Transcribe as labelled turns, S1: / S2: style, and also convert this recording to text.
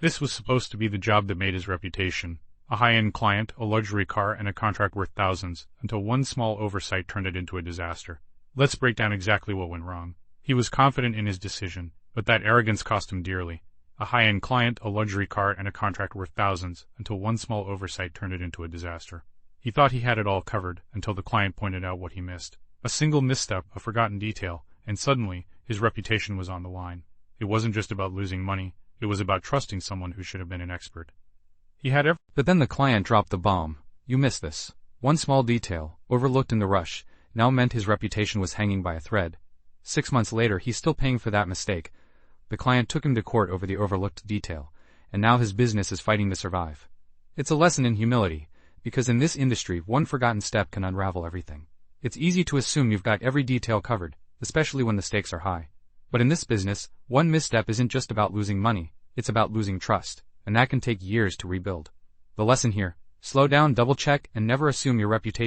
S1: This was supposed to be the job that made his reputation. A high-end client, a luxury car, and a contract worth thousands, until one small oversight turned it into a disaster. Let's break down exactly what went wrong. He was confident in his decision, but that arrogance cost him dearly. A high-end client, a luxury car, and a contract worth thousands, until one small oversight turned it into a disaster. He thought he had it all covered, until the client pointed out what he missed. A single misstep, a forgotten detail, and suddenly, his reputation was on the line. It wasn't just about losing money, it was about trusting someone who should have been an expert.
S2: But then the client dropped the bomb. You missed this. One small detail, overlooked in the rush, now meant his reputation was hanging by a thread. 6 months later, he's still paying for that mistake. The client took him to court over the overlooked detail, and now his business is fighting to survive. It's a lesson in humility, because in this industry, one forgotten step can unravel everything. It's easy to assume you've got every detail covered, especially when the stakes are high. But in this business, one misstep isn't just about losing money, it's about losing trust, and that can take years to rebuild. The lesson here: slow down, double-check, and never assume your reputation